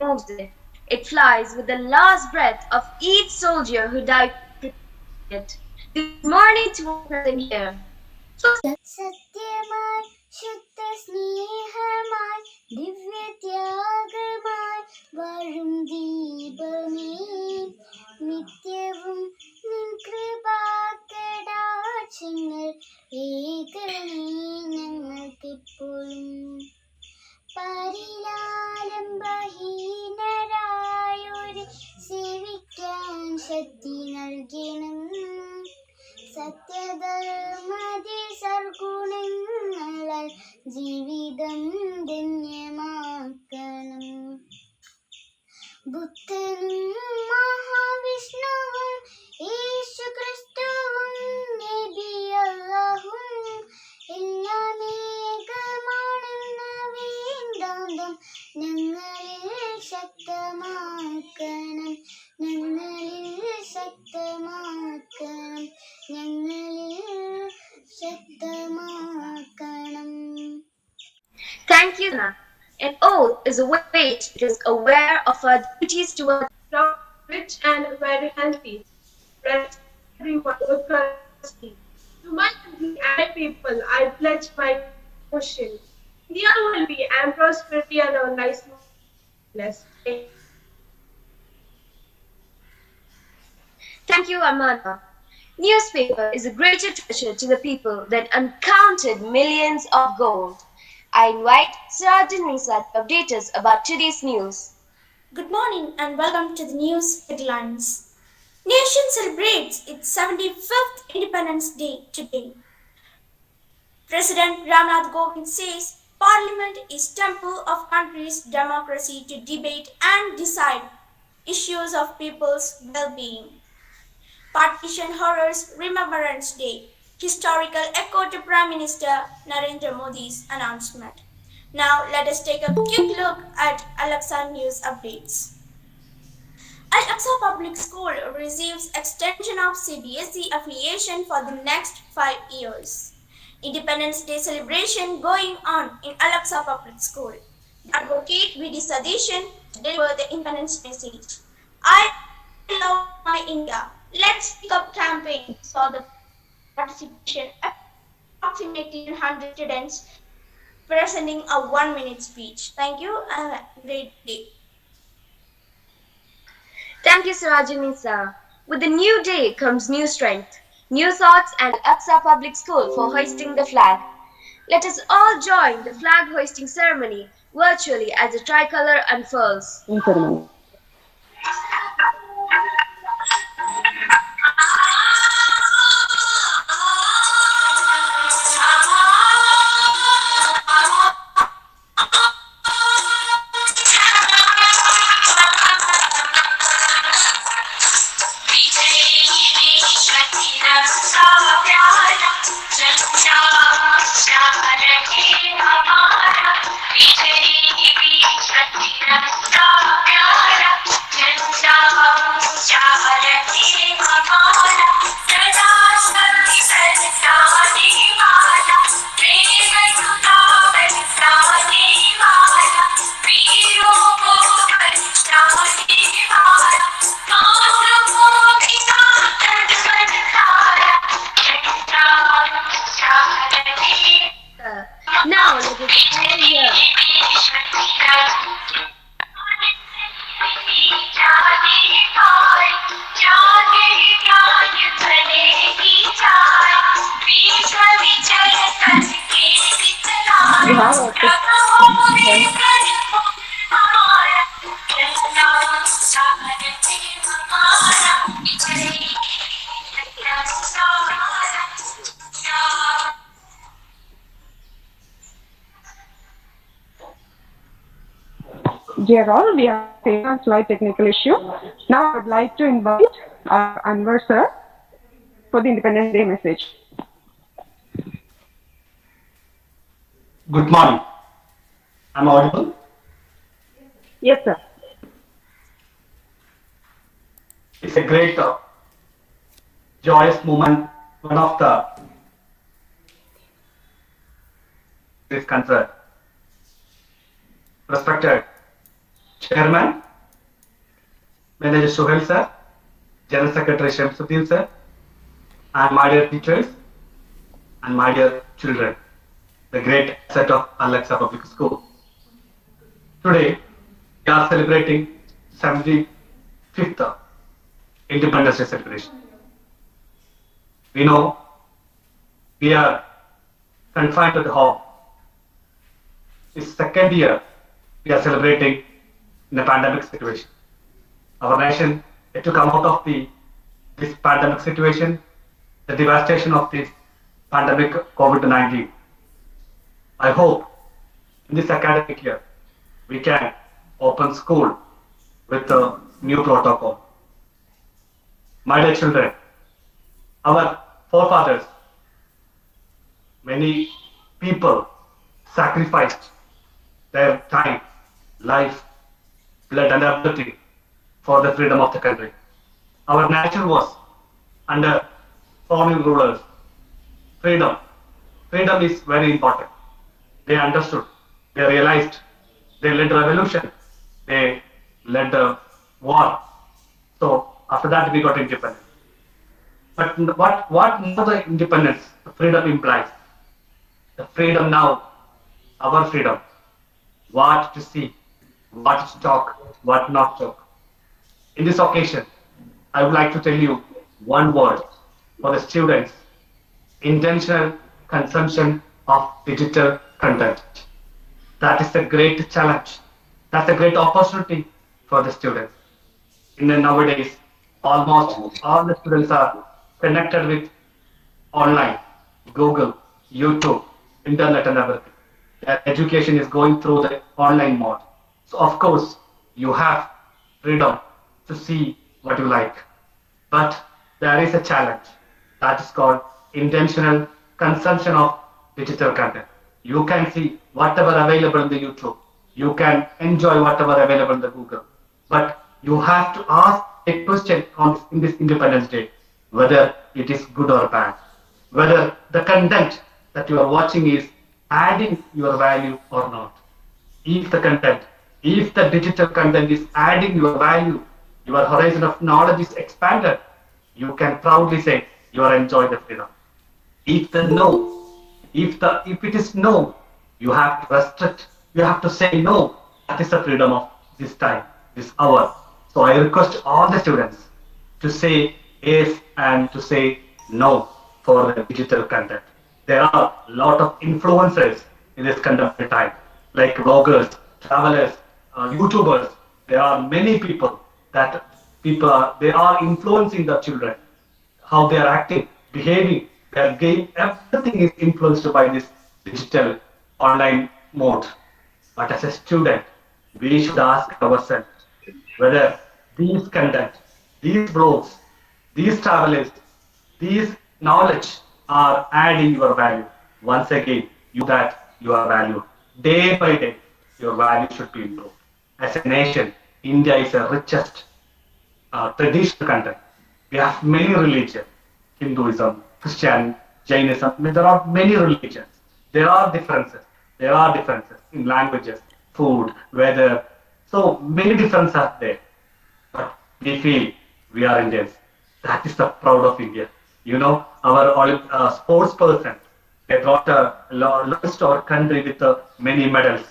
moves it. It flies with the last breath of each soldier who died protecting it. Good morning to all present here. സത്യമായി ശുദ്ധ സ്നേഹമായി ദിവ്യത്യാഗമായി വാഴും ദീപമേ നിത്യവും നിൻ കൃപാകടാക്ഷങ്ങൾ ഏകണേ ഞങ്ങൾക്കെപ്പോഴും പരിലാലംബഹീനരായൊരു സേവിക്കാൻ ശക്തി നൽകണം സത്യധർമ്മതി സർഗുണങ്ങളാൽ ജീവിതം ധന്യമാക്കണം ബുദ്ധനും മഹാവിഷ്ണുവും യേശുക്രിസ്തുവും നബി അല്ലാഹും എല്ലാം ഏകമാണെന്ന വേദാന്തം ഞങ്ങളിൽ ശക്തമാക്കണം ഞങ്ങളിൽ ശക്തമാക്കണം ഞങ്ങളിൽ ശക്തമാക്കണം. Thank you, Sana. An oath is a way to make us aware of our duties towards strong, rich and very healthy. Rest everyone with courtesy. To my country and my people, I pledge my devotion. India will be and prosperity and our lives blessed. Thank you, Amana. Newspaper is a greater treasure to the people than uncounted millions of gold. I invite Sergeant Nisa to update us about today's news. Good morning and welcome to the news headlines. Nation celebrates its 75th Independence Day today. President Ramnath Kovind says Parliament is temple of country's democracy to debate and decide issues of people's well-being. Partition Horrors Remembrance Day. Historical echo to Prime Minister Narendra Modi's announcement. Now let us take a quick look at AL-AQSA news updates. AL-AQSA Public School receives extension of CBSE affiliation for the next 5 years. Independence Day celebration going on in AL-AQSA Public School. Advocate V.D. Sadishan to deliver the independence message. I love my India. Let's Speak Up campaign saw the participation of approximately 100 students presenting a 1-minute speech. Thank you and have a great day. Thank you, Sergeant Nisa. With the new day comes new strength, new thoughts, and AL-AQSA Public School for hoisting the flag. Let us all join the flag hoisting ceremony virtually as the tricolor unfurls. Now let us all hear. Dear all, we are facing a slight technical issue. Now I would like to invite Anwar sir for the Independence Day message. Good morning. Am I audible? Yes, sir. It's a great, joyous moment. One of the this concern. Respected Chairman, Manager Sohail sir, General Secretary Shamsuddin sir, and my dear teachers and my dear children, the great asset of AL-AQSA Public School. Today, we are celebrating 75th Independence Day celebration. We know we are confined to the home. This second year we are celebrating in a pandemic situation. Our nation had to come out of this pandemic situation, the devastation of this pandemic COVID-19. I hope in this academic year we can open school with a new protocol. My dear children, our forefathers, many people sacrificed their time, life, blood, and everything for the freedom of the country. Our nation was under foreign rulers. Freedom. Freedom is very important. They understood, they realized, they led revolution, they led the war. So after that we got independence. But what now the independence, the freedom implies? The freedom now, our freedom. What to see, what to talk, what not to talk. In this occasion, I would like to tell you one word for the students: intentional consumption of digital content. That is a great challenge. That's a great opportunity for the students. In the nowadays, almost all the students are connected with online, Google, YouTube, internet and everything. Their education is going through the online mode. So of course, you have freedom to see what you like. But there is a challenge that is called intentional consumption of digital content. You can see whatever available in the YouTube. You can enjoy whatever available in the Google. But you have to ask a question in this Independence Day, whether it is good or bad, whether the content that you are watching is adding your value or not. If the content, if the digital content is adding your value, your horizon of knowledge is expanded, you can proudly say you are enjoying the freedom. If the no, if it is no, you have to restrict, you have to say no. That is the freedom of this time, this hour. So I request all the students to say yes and to say no for the digital content. There are a lot of influencers in this contemporary time, like bloggers, travelers, YouTubers. There are many people that they are influencing the children, how they are acting, behaving, their game, everything is influenced by this digital online mode. But as a student, we should ask ourselves whether these content, these blogs, these travelers, these knowledge are adding your value. Once again, you are valued. Day by day, your value should be improved. As a nation, India is the richest traditional country. We have many religions, Hinduism, Christian, Jainism. I mean, there are many religions. There are differences. There are differences in languages, food, weather. So many differences are there. But we feel we are Indians. That is the proud of India. You know, our sports person, they brought a lowest our country with many medals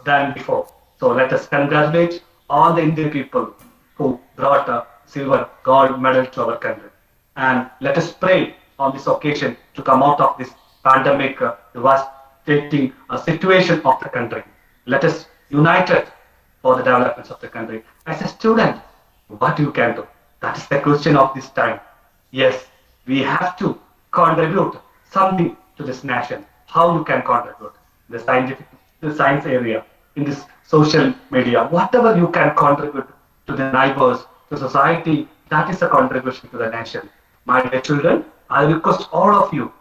than before. So let us congratulate all the Indian people who brought a silver, gold medal to our country. And let us pray on this occasion to come out of this pandemic devastating situation of the country. Let us unite for the developments of the country. As a student, what you can do? That is the question of this time. Yes, we have to contribute something to this nation. How you can contribute? The science area, in this social media, whatever you can contribute to the neighbors, to society, that is a contribution to the nation. My dear children, I request all of you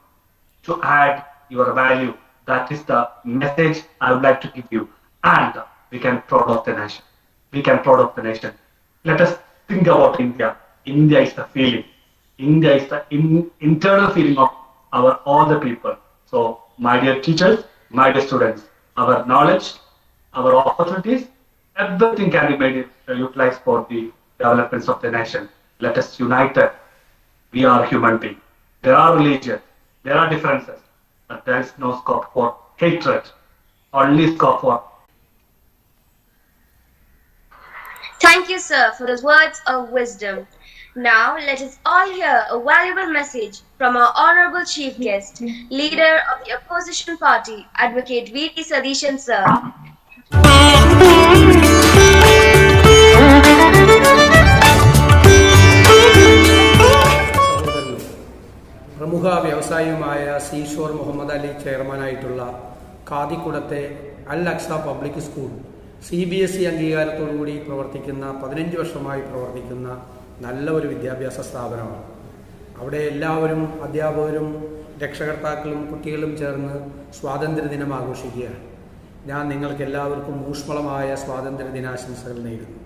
to add your value. That is the message I would like to give you. And we can proud of the nation. We can proud of the nation. Let us think about India. India is the feeling. India is the internal feeling of our all the people. So, my dear teachers, my dear students, our knowledge, our opportunities, Everything can be made utilized for the developments of the nation. Let us unite. We are human beings. There are religions, there are differences, but there is no scope for hatred. Only scope for. Thank you, sir, for those words of wisdom. Now, let us all hear a valuable message from our honorable chief guest, leader of the opposition party, Advocate V.D. Sadishan, sir. പ്രമുഖ വ്യവസായിയുമായ Seashore Muhammad Ali ചെയർമാനായിട്ടുള്ള കാതിക്കുടത്തെ Al-Aqsa public school CBSE അംഗീകാരത്തോടുകൂടി പ്രവർത്തിക്കുന്ന 15 വർഷമായി പ്രവർത്തിക്കുന്ന നല്ല ഒരു വിദ്യാഭ്യാസ സ്ഥാപനമാണ്. അവിടെ എല്ലാവരും അധ്യാപകരും രക്ഷകർത്താക്കളും കുട്ടികളും ചേർന്ന് സ്വാതന്ത്ര്യദിനം ആഘോഷിക്കുകയാണ്. ഞാൻ നിങ്ങൾക്ക് എല്ലാവർക്കും ഊഷ്മളമായ സ്വാതന്ത്ര്യ ദിനാശംസകൾ നേരുന്നു.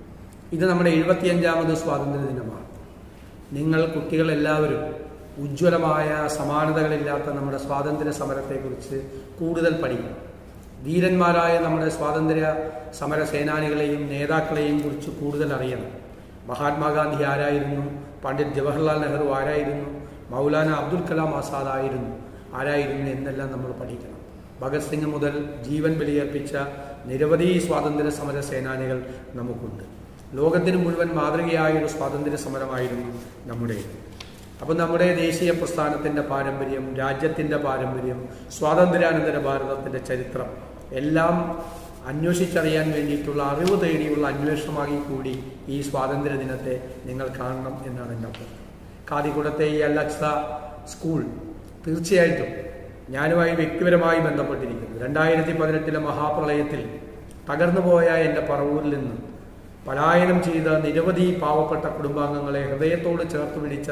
ഇത് നമ്മുടെ 75ാമത് സ്വാതന്ത്ര്യ ദിനമാണ്. നിങ്ങൾ കുട്ടികളെല്ലാവരും ഉജ്ജ്വലമായ സമാനതകളില്ലാത്ത നമ്മുടെ സ്വാതന്ത്ര്യ സമരത്തെക്കുറിച്ച് കൂടുതൽ പഠിക്കണം. ധീരന്മാരായ നമ്മുടെ സ്വാതന്ത്ര്യ സമര സേനാനികളെയും നേതാക്കളെയും കുറിച്ച് കൂടുതൽ അറിയണം. മഹാത്മാഗാന്ധി ആരായിരുന്നു, പണ്ഡിറ്റ് ജവഹർലാൽ നെഹ്റു ആരായിരുന്നു, മൗലാന അബ്ദുൽ കലാം ആസാദ് ആരായിരുന്നു എന്നെല്ലാം നമ്മൾ പഠിക്കണം. ഭഗത് സിംഗ് മുതൽ ജീവൻ ബലിയർപ്പിച്ച നിരവധി സ്വാതന്ത്ര്യ സമര സേനാനികൾ നമുക്കുണ്ട്. ലോകത്തിന് മുഴുവൻ മാതൃകയായൊരു സ്വാതന്ത്ര്യ സമരമായിരുന്നു നമ്മുടെ. അപ്പം നമ്മുടെ ദേശീയ പ്രസ്ഥാനത്തിൻ്റെ പാരമ്പര്യം, രാജ്യത്തിൻ്റെ പാരമ്പര്യം, സ്വാതന്ത്ര്യാനന്തര ഭാരതത്തിൻ്റെ ചരിത്രം എല്ലാം അന്വേഷിച്ചറിയാൻ വേണ്ടിയിട്ടുള്ള അറിവ് തേടിയുള്ള അന്വേഷണമായി കൂടി ഈ സ്വാതന്ത്ര്യ ദിനത്തെ നിങ്ങൾ കാണണം എന്നാണ് എൻ്റെ അഭ്യർത്ഥന. കാതിക്കുടത്തെ ഈ അൽ-അക്സ സ്കൂൾ തീർച്ചയായിട്ടും ഞാനുമായി വ്യക്തിപരമായി ബന്ധപ്പെട്ടിരിക്കുന്നു. 2018 മഹാപ്രളയത്തിൽ തകർന്നുപോയ എൻ്റെ പറവൂരിൽ നിന്ന് പലായനം ചെയ്ത നിരവധി പാവപ്പെട്ട കുടുംബാംഗങ്ങളെ ഹൃദയത്തോട് ചേർത്ത് പിടിച്ച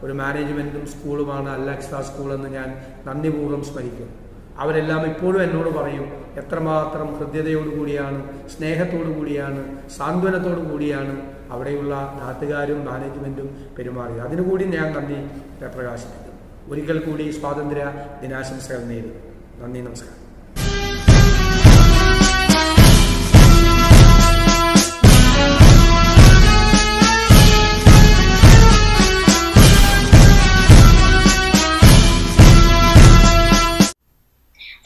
ഒരു മാനേജ്മെൻറ്റും സ്കൂളുമാണ് അൽ-അക്സ സ്കൂളെന്ന് ഞാൻ നന്ദിപൂർവ്വം സ്മരിക്കുന്നു. അവരെല്ലാം ഇപ്പോഴും എന്നോട് പറയും എത്രമാത്രം ഹൃദ്യതയോടുകൂടിയാണ്, സ്നേഹത്തോടു കൂടിയാണ്, സാന്ത്വനത്തോടു കൂടിയാണ് അവിടെയുള്ള നാട്ടുകാരും മാനേജ്മെൻറ്റും പെരുമാറിയത്. അതിനുകൂടി ഞാൻ നന്ദി പ്രകാശിപ്പിക്കുന്നു. ഒരിക്കൽ കൂടി സ്വാതന്ത്ര്യ ദിനാശംസകൾ നേരുന്നു. നന്ദി, നമസ്കാരം.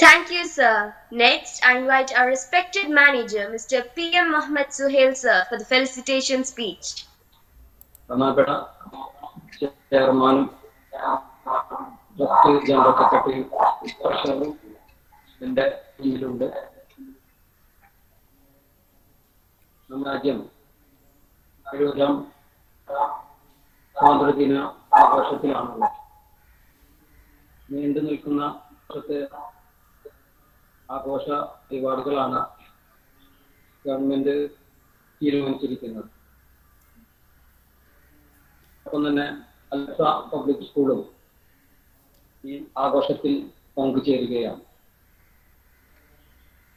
Thank you, sir. Next, I invite our respected manager, Mr. P.M. Mohammed Suhail, sir, for the felicitation speech. ബഹുമാനപ്പെട്ട ചെയർമാനും ജനറൽ സെക്രട്ടറിയും ട്രഷററും എൻ്റെ മുന്നിലുണ്ട്. നമ്മുടെ രാജ്യം 70ാം സ്വാതന്ത്ര്യദിന ആഘോഷത്തിലാണുള്ളത്. നീണ്ടു നിൽക്കുന്ന ആഘോഷ പരിപാടികളാണ് ഗവൺമെന്റ് തീരുമാനിച്ചിരിക്കുന്നത്. ഒപ്പം തന്നെ അൽ-അക്സ പബ്ലിക് സ്കൂളും ഈ ആഘോഷത്തിൽ പങ്കുചേരുകയാണ്.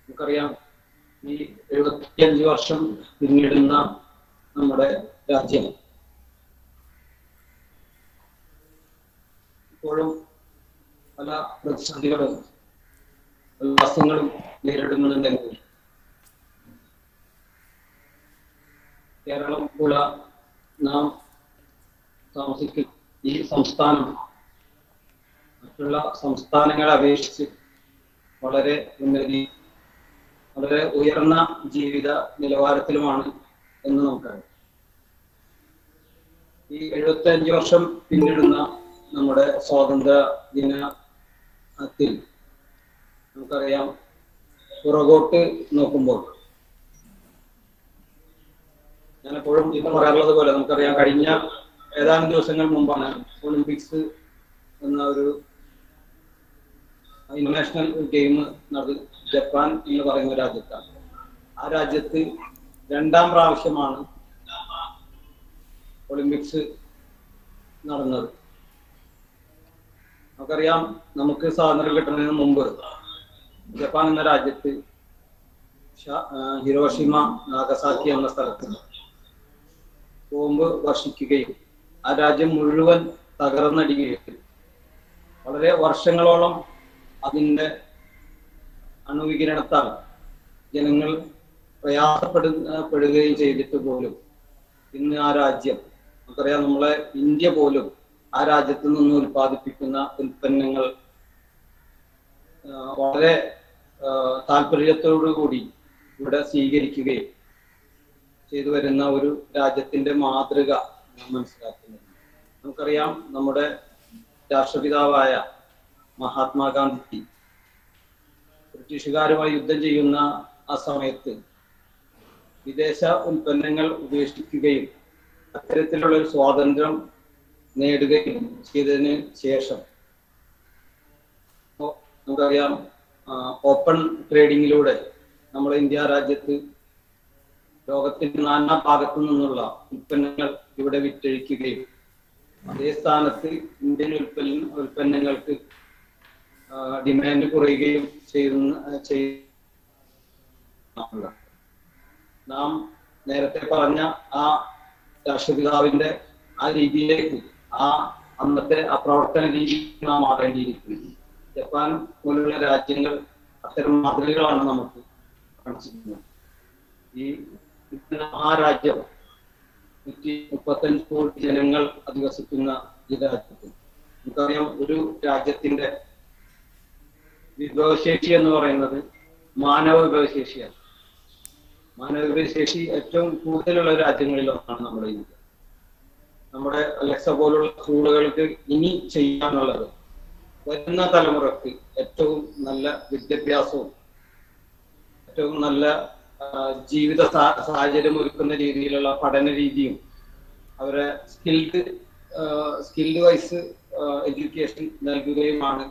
നമുക്കറിയാം, ഈ 75 വർഷം പിന്നിടുന്ന നമ്മുടെ രാജ്യം ഇപ്പോഴും പല പ്രതിസന്ധികളും പ്രയാസങ്ങളും നേരിടുന്നുണ്ടെങ്കിൽ കേരളം ഉള്ള നാം താമസിക്കുന്ന ഈ സംസ്ഥാനം മറ്റുള്ള സംസ്ഥാനങ്ങളെ അപേക്ഷിച്ച് വളരെ വളരെ ഉയർന്ന ജീവിത നിലവാരത്തിലുമാണ് എന്ന് നമുക്കറിയാം. ഈ 75 വർഷം പിന്നിടുന്ന നമ്മുടെ സ്വാതന്ത്ര്യ ദിനത്തിൽ നമുക്കറിയാം, പുറകോട്ട് നോക്കുമ്പോൾ ഞാൻ എപ്പോഴും ഇപ്പം പറയാറുള്ളത് പോലെ നമുക്കറിയാം, കഴിഞ്ഞ ഏതാനും ദിവസങ്ങൾ മുമ്പാണ് ഒളിമ്പിക്സ് എന്ന ഒരു ഇന്റർനാഷണൽ ഗെയിം നടന്നത് ജപ്പാൻ എന്ന് പറയുന്ന രാജ്യത്താണ്. ആ രാജ്യത്ത് 2ാം പ്രാവശ്യമാണ് ഒളിമ്പിക്സ് നടന്നത്. നമുക്കറിയാം, നമുക്ക് സ്വാതന്ത്ര്യം കിട്ടുന്നതിന് മുമ്പ് ജപ്പാൻ എന്ന രാജ്യത്ത് ഹിരോഷിമ, നാഗസാക്കി എന്ന സ്ഥലത്ത് ബോംബ് വർഷിക്കുകയും ആ രാജ്യം മുഴുവൻ തകർന്നടിയുകയും വളരെ വർഷങ്ങളോളം അതിൻ്റെ അണുവികിരണത്താൽ ജനങ്ങൾ പ്രയാസപ്പെടുകയും ചെയ്തിട്ട് പോലും ഇന്ന് ആ രാജ്യം, നമുക്കറിയാം, നമ്മളെ ഇന്ത്യ പോലും ആ രാജ്യത്ത് നിന്ന് ഉൽപ്പാദിപ്പിക്കുന്ന ഉൽപ്പന്നങ്ങൾ വളരെ താല്പര്യത്തോടു കൂടി ഇവിടെ സ്വീകരിക്കുകയും ചെയ്തു വരുന്ന ഒരു രാജ്യത്തിന്റെ മാതൃക നാം മനസ്സിലാക്കുന്നത്. നമുക്കറിയാം, നമ്മുടെ രാഷ്ട്രപിതാവായ മഹാത്മാഗാന്ധി ബ്രിട്ടീഷുകാരുമായി യുദ്ധം ചെയ്യുന്ന ആ സമയത്ത് വിദേശ ഉൽപ്പന്നങ്ങൾ ഉപേക്ഷിക്കുകയും അത്തരത്തിലുള്ള ഒരു സ്വാതന്ത്ര്യം നേടുകയും ചെയ്തതിന് ശേഷം നമുക്കറിയാം, ഓപ്പൺ ട്രേഡിങ്ങിലൂടെ നമ്മുടെ ഇന്ത്യ രാജ്യത്ത് ലോകത്തിന്റെ നാനാ ഭാഗത്തു നിന്നുള്ള ഉൽപ്പന്നങ്ങൾ ഇവിടെ വിറ്റഴിക്കുകയും അതേ സ്ഥാനത്ത് ഇന്ത്യൻ ഉൽപ്പന്നങ്ങൾക്ക് ഡിമാൻഡ് കുറയുകയും നാം നേരത്തെ പറഞ്ഞ ആ രാഷ്ട്രപിതാവിന്റെ ആ രീതിയിലേക്ക്, അന്നത്തെ ആ പ്രവർത്തന രീതി നാം മാറേണ്ടിയിരിക്കുന്നു. ജപ്പാൻ പോലുള്ള രാജ്യങ്ങൾ അത്തരം മാതൃകകളാണ് നമുക്ക് കാണിച്ചിരുന്നത്. ഈ മഹാരാജ്യം 135 കോടി ജനങ്ങൾ അധിവസിക്കുന്ന ഈ രാജ്യത്ത് നമുക്കറിയാം, ഒരു രാജ്യത്തിന്റെ വിഭവശേഷി എന്ന് പറയുന്നത് മാനവ വിഭവശേഷിയാണ്. മാനവ വിഭവശേഷി ഏറ്റവും കൂടുതലുള്ള രാജ്യങ്ങളിൽ ഒന്നാണ് നമ്മുടെ ഇന്ത്യ. നമ്മുടെ അലക്സ പോലുള്ള സ്കൂളുകൾക്ക് ഇനി ചെയ്യാനുള്ളത് വരുന്ന തലമുറക്ക് ഏറ്റവും നല്ല വിദ്യാഭ്യാസവും ഏറ്റവും നല്ല ജീവിത സാഹചര്യം ഒരുക്കുന്ന രീതിയിലുള്ള പഠന രീതിയും അവരെ സ്കിൽഡ് വൈസ് എഡ്യൂക്കേഷൻ നൽകുകയുമാണ്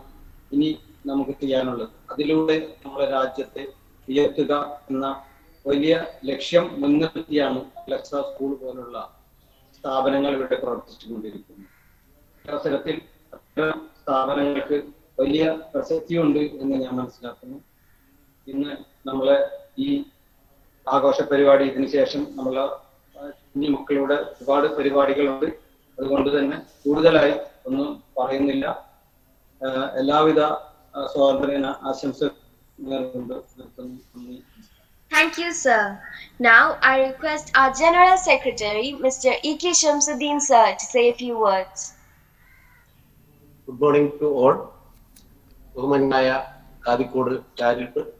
ഇനി നമുക്ക് ചെയ്യാനുള്ളത്. അതിലൂടെ നമ്മുടെ രാജ്യത്തെ ഉയർത്തുക എന്ന വലിയ ലക്ഷ്യം മുൻനിർത്തിയാണ് അലക്സ സ്കൂൾ പോലുള്ള സ്ഥാപനങ്ങൾ ഇവിടെ പ്രവർത്തിച്ചുകൊണ്ടിരിക്കുന്നത്. അവസരത്തിൽ അത്തരം സ്ഥാപനങ്ങൾക്ക് വലിയ പ്രസക്തിയുണ്ട് എന്ന് ഞാൻ മനസ്സിലാക്കുന്നു. ഇന്ന് നമ്മളെ ഈ ആഘോഷ പരിപാടി, ഇതിനു ശേഷം നമ്മളെ കുഞ്ഞു മക്കളുടെ ഒരുപാട് പരിപാടികളുണ്ട്. അതുകൊണ്ട് തന്നെ കൂടുതലായി ഒന്നും പറയുന്നില്ല. എല്ലാവിധ സ്വാതന്ത്ര്യ ആശംസകൾ നിർത്തുന്നു. Thank you, sir. Now I request our General Secretary, Mr. E.K. Shamsuddin, sir, to say a few words. Good morning to all. ബഹുമാന്യനായ Kathikode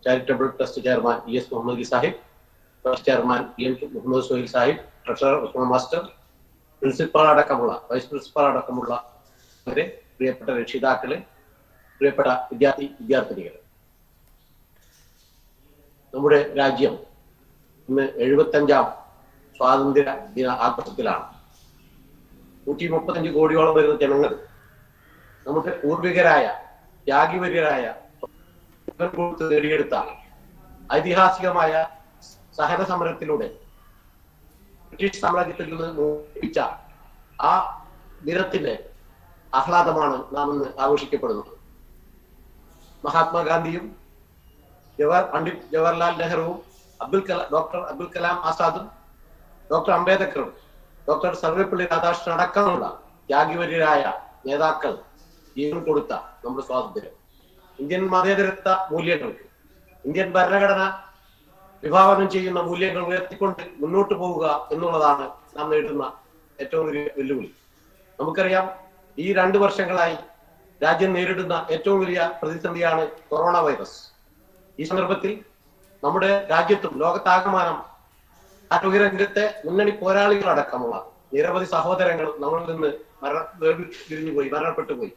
charitable trust chairman E.S. Muhammad Sahib, vice chairman E.M. Muhammad Sohail Sahib, treasurer Usman master, principal അടക്കമുള്ള vice principal അടക്കമുള്ള പ്രിയപ്പെട്ട രക്ഷിതാക്കളെ, പ്രിയപ്പെട്ട വിദ്യാർത്ഥിനികളെ, നമ്മുടെ രാജ്യം ഇന്ന് 75ാം സ്വാതന്ത്ര്യ ദിന ആഘോഷത്തിലാണ്. 135 കോടിയോളം വരുന്ന ജനങ്ങൾ നമ്മുടെ പൂർവികരായ ത്യാഗിവര്യരായ നേടിയെടുത്ത ഐതിഹാസികമായ സഹന സമരത്തിലൂടെ ബ്രിട്ടീഷ് സാമ്രാജ്യത്തിൽ നിന്ന് മോചിപ്പിച്ച ആ ദിനത്തിന്റെ ആഹ്ലാദമാണ് നാം ഇന്ന് ആഘോഷിക്കപ്പെടുന്നത്. മഹാത്മാഗാന്ധിയും പണ്ഡിറ്റ് ജവഹർലാൽ നെഹ്റുവും ഡോക്ടർ അബ്ദുൽ കലാം ആസാദും ഡോക്ടർ അംബേദ്കറും ഡോക്ടർ സർവേപ്പള്ളി രാധാകൃഷ്ണൻ അടക്കമുള്ള ത്യാഗിവര്യരായ നേതാക്കൾ ജീവൻ കൊടുത്ത നമ്മുടെ സ്വാതന്ത്ര്യം, ഇന്ത്യൻ മതേതരത്വ മൂല്യങ്ങൾക്ക്, ഇന്ത്യൻ ഭരണഘടന വിഭാവനം ചെയ്യുന്ന മൂല്യങ്ങൾ ഉയർത്തിക്കൊണ്ട് മുന്നോട്ട് പോവുക എന്നുള്ളതാണ് നാം നേരിടുന്ന ഏറ്റവും വലിയ വെല്ലുവിളി. നമുക്കറിയാം, ഈ 2 വർഷങ്ങളായി രാജ്യം നേരിടുന്ന ഏറ്റവും വലിയ പ്രതിസന്ധിയാണ് കൊറോണ വൈറസ്. ഈ സന്ദർഭത്തിൽ നമ്മുടെ രാജ്യത്തും ലോകത്താകമാനം ആരോഗ്യ രംഗത്തെ മുന്നണി പോരാളികളടക്കമുള്ള നിരവധി സഹോദരങ്ങൾ നമ്മളിൽ നിന്ന് മരണപ്പെട്ടു പോയി.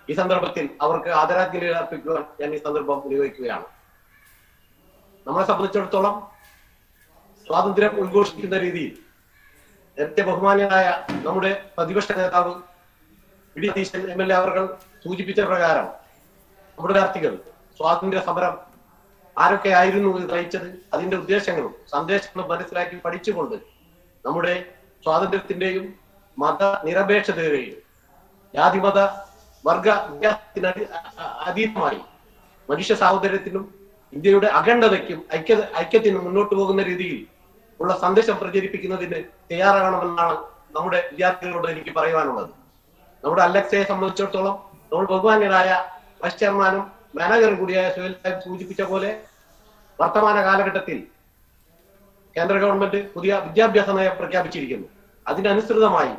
ഈ സന്ദർഭത്തിൽ അവർക്ക് ആദരാഞ്ജലി അർപ്പിക്കുവാൻ ഞാൻ ഈ സന്ദർഭം വിനിയോഗിക്കുകയാണ്. നമ്മളെ സംബന്ധിച്ചിടത്തോളം സ്വാതന്ത്ര്യം ഉദ്ഘോഷിക്കുന്ന രീതിയിൽ നേരത്തെ ബഹുമാന്യനായ നമ്മുടെ പ്രതിപക്ഷ നേതാവ് വി ഡി സതീശൻ MLA അവർ സൂചിപ്പിച്ച പ്രകാരം നമ്മുടെ വിദ്യാർത്ഥികൾ സ്വാതന്ത്ര്യ സമരം ആരൊക്കെ ആയിരുന്നു നയിച്ചത്, അതിന്റെ ഉദ്ദേശങ്ങളും സന്ദേശങ്ങളും മനസ്സിലാക്കി പഠിച്ചുകൊണ്ട് നമ്മുടെ സ്വാതന്ത്ര്യത്തിന്റെയും മതനിരപേക്ഷതയുടെയും ജാതിമത വർഗ വ്യത്യാസത്തിന് അതീതമായി മനുഷ്യ സാഹോദര്യത്തിനും ഇന്ത്യയുടെ അഖണ്ഡതയ്ക്കും ഐക്യത്തിനും മുന്നോട്ട് പോകുന്ന രീതിയിൽ ഉള്ള സന്ദേശം പ്രചരിപ്പിക്കുന്നതിന് തയ്യാറാകണമെന്നാണ് നമ്മുടെ വിദ്യാർത്ഥികളോട് എനിക്ക് പറയുവാനുള്ളത്. നമ്മുടെ അലക്സയെ സംബന്ധിച്ചിടത്തോളം നമ്മൾ ബഹുമാന്യരായ വൈസ് ചെയർമാനും മാനേജറും കൂടിയായ സുഹേൽ സാഹിബ് സൂചിപ്പിച്ച പോലെ വർത്തമാന കാലഘട്ടത്തിൽ കേന്ദ്ര ഗവൺമെന്റ് പുതിയ വിദ്യാഭ്യാസ നയം പ്രഖ്യാപിച്ചിരിക്കുന്നു. അതിനനുസൃതമായി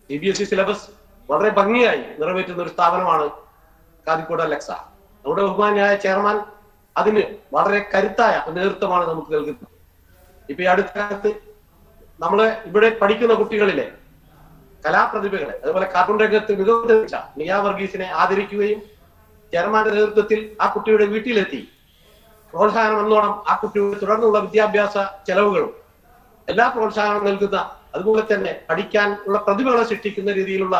CBSE സിലബസ് വളരെ ഭംഗിയായി നിറവേറ്റുന്ന ഒരു സ്ഥാപനമാണ് കാതിക്കോട് അൽ-അഖ്സ. നമ്മുടെ ബഹുമാനായ ചെയർമാൻ അതിന് വളരെ കരുത്തായ നേതൃത്വമാണ് നമുക്ക് നൽകുന്നത്. ഇപ്പൊ ഈ അടുത്ത കാലത്ത് നമ്മള് ഇവിടെ പഠിക്കുന്ന കുട്ടികളിലെ കലാപ്രതിഭകളെ, അതുപോലെ കാർട്ടൂൺ രംഗത്ത് മികവ് തെളിയിച്ച നിയ വർഗീസിനെ ആദരിക്കുകയും ചെയർമാന്റെ നേതൃത്വത്തിൽ ആ കുട്ടിയുടെ വീട്ടിലെത്തി പ്രോത്സാഹനം എന്നോണം ആ കുട്ടിയുടെ തുടർന്നുള്ള വിദ്യാഭ്യാസ ചെലവുകളും എല്ലാ പ്രോത്സാഹനം നൽകുന്ന, അതുപോലെ തന്നെ പഠിക്കാൻ ഉള്ള പ്രതിഭകളെ സൃഷ്ടിക്കുന്ന രീതിയിലുള്ള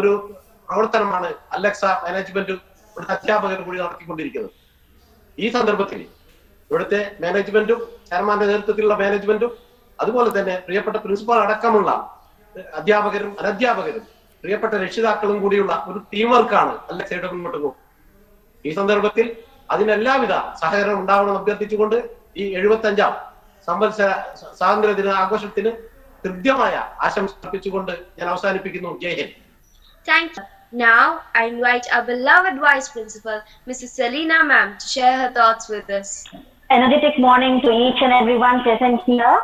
ഒരു പ്രവർത്തനമാണ് അൽ-അഖ്സ മാനേജ്മെന്റും ഇവിടുത്തെ അധ്യാപകരും കൂടി നടത്തിക്കൊണ്ടിരിക്കുന്നത്. ഈ സന്ദർഭത്തിൽ ഇവിടുത്തെ മാനേജ്മെന്റും ചെയർമാന്റെ നേതൃത്വത്തിലുള്ള മാനേജ്മെന്റും അതുപോലെ തന്നെ പ്രിയപ്പെട്ട പ്രിൻസിപ്പാൾ അടക്കമുള്ള അധ്യാപകരും അനധ്യാപകരും പ്രിയപ്പെട്ട രക്ഷിതാക്കളും കൂടിയുള്ള ഒരു ടീം വർക്കാണ് അൽ-അഖ്സയുടെ മുന്നോട്ട് പോകുന്നത്. ഈ സന്ദർഭത്തിൽ അതിനെല്ലാവിധ സഹകരണം ഉണ്ടാവണമെന്ന് അഭ്യർത്ഥിച്ചുകൊണ്ട് ഈ 75ാം സംവത്സര സ്വാതന്ത്ര്യ ദിന ആഘോഷത്തിന് കൃത്യമായ ആശംസ അർപ്പിച്ചുകൊണ്ട് ഞാൻ അവസാനിപ്പിക്കുന്നു. ജയ് Hind. Thank you. Now I invite our beloved Vice Principal, Mrs. Selina Ma'am, to share her thoughts with us. Energetic morning to each and everyone present here.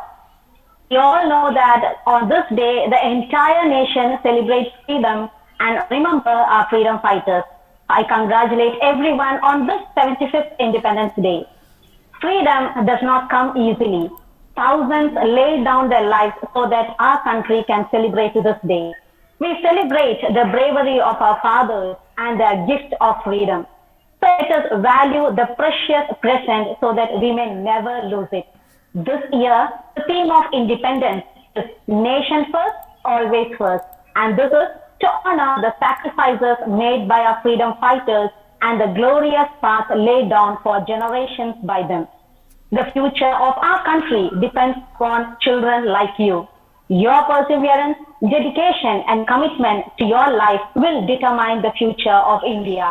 We all know that on this day, the entire nation celebrates freedom and remember our freedom fighters. I congratulate everyone on this 75th Independence Day. Freedom does not come easily. Thousands laid down their lives so that our country can celebrate this day. We celebrate the bravery of our fathers and their gift of freedom. So let us value the precious present so that we may never lose it. This year, the theme of independence is nation first, always first. And this is to honor the sacrifices made by our freedom fighters and the glorious path laid down for generations by them. The future of our country depends upon children like you. Your perseverance, dedication, and commitment to your life will determine the future of India.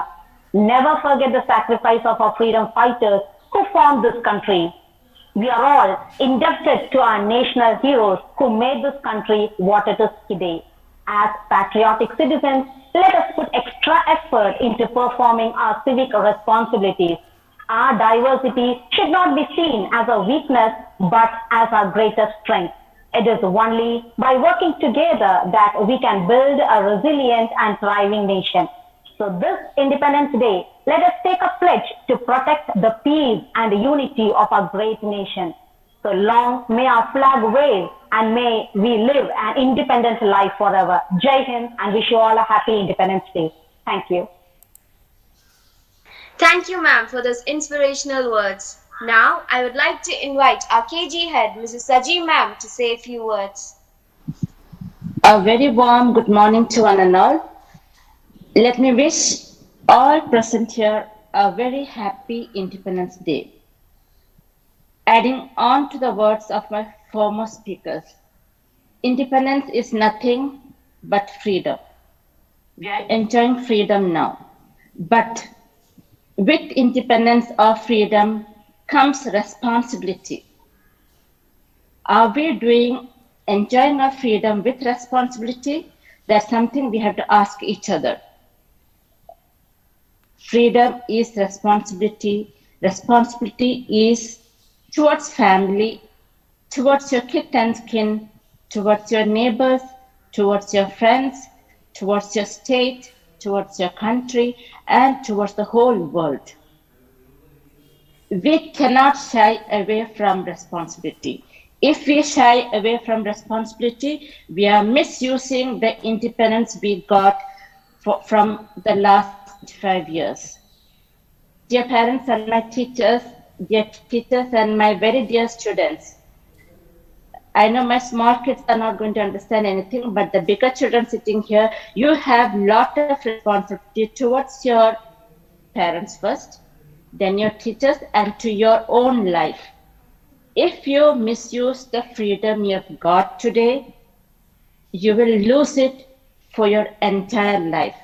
Never forget the sacrifice of our freedom fighters who formed this country. We are all indebted to our national heroes who made this country what it is today. As patriotic citizens, let us put extra effort into performing our civic responsibilities. Our diversity should not be seen as a weakness, but as our greatest strength. It is only by working together that we can build a resilient and thriving nation. So this Independence Day, let us take a pledge to protect the peace and the unity of our great nation. So long may our flag wave and may we live an independent life forever. Jai Hind, and wish you all a happy Independence Day. Thank you. Thank you, ma'am, for those inspirational words. Now, I would like to invite our KG head, Mrs. Saji ma'am, to say a few words. A very warm good morning to one and all. Let me wish all present here a very happy Independence Day. Adding on to the words of my former speakers, independence is nothing but freedom. We are enjoying freedom now, but with independence or freedom comes responsibility. Are we enjoying our freedom with responsibility? That's something we have to ask each other. Freedom is responsibility. Responsibility is towards family, towards your kith and kin, towards your neighbors, towards your friends, towards your state, towards your country, and towards the whole world. We cannot shy away from responsibility. If we shy away from responsibility, we are misusing the independence we got from the last 5 years. Dear parents and my teachers, and my very dear students, I know my small kids are not going to understand anything, but the bigger children sitting here, you have a lot of responsibility towards your parents first, then your teachers, and to your own life. If you misuse the freedom you have got today, you will lose it for your entire life.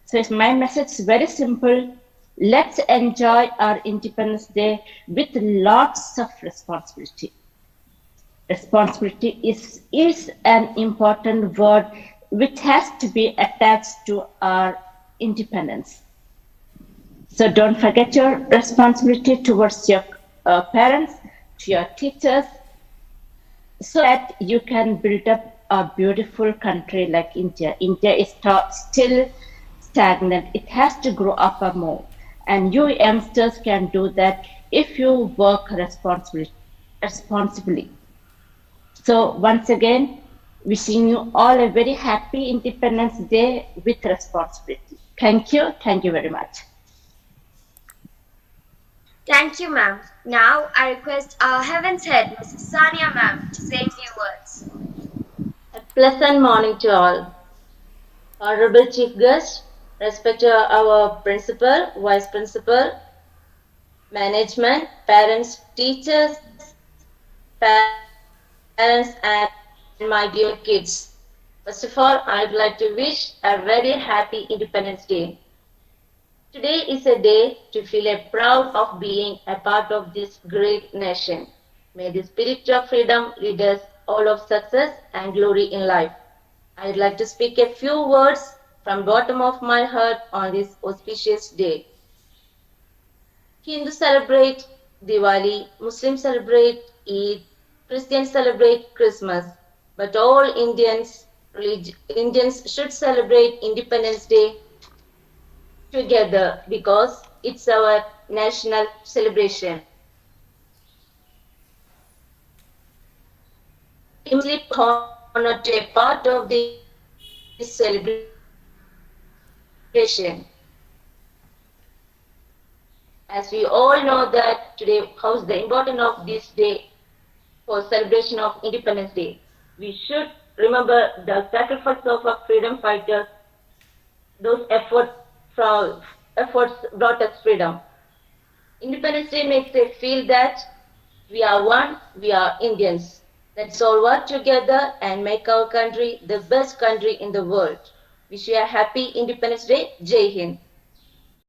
So my message is very simple. Let's enjoy our Independence Day with lots of responsibility. Responsibility is an important word which has to be attached to our independence. So don't forget your responsibility towards your parents, to your teachers, so that you can build up a beautiful country like India. India is still stagnant. It has to grow up more. And you youngsters can do that if you work responsibly. So once again, wishing you all a very happy Independence Day with responsibility. Thank you. Thank you very much. Thank you, ma'am. Now I request our Heaven's Head, Mrs. Sania ma'am, to say a few words. A pleasant morning to all. Honorable Chief Guest, respected our Principal, Vice Principal, Management, parents, teachers, parents, and my dear kids. First of all, I'd like to wish a very happy Independence Day. Today is a day to feel proud of being a part of this great nation. May the spirit of freedom lead us all of success and glory in life. I'd like to speak a few words from bottom of my heart on this auspicious day. Hindus celebrate Diwali, Muslims celebrate Eid, Christians celebrate Christmas, but all Indians should celebrate Independence Day together because it's our national celebration. I'm immensely honored to be a part of this celebration. As we all know that today, how's the importance of this day for celebration of Independence Day. We should remember the sacrifice of our freedom fighters. Those efforts brought us freedom. Independence Day makes us feel that we are one, we are Indians. Let's all work together and make our country the best country in the world. Wish you a happy Independence Day. Jai Hind.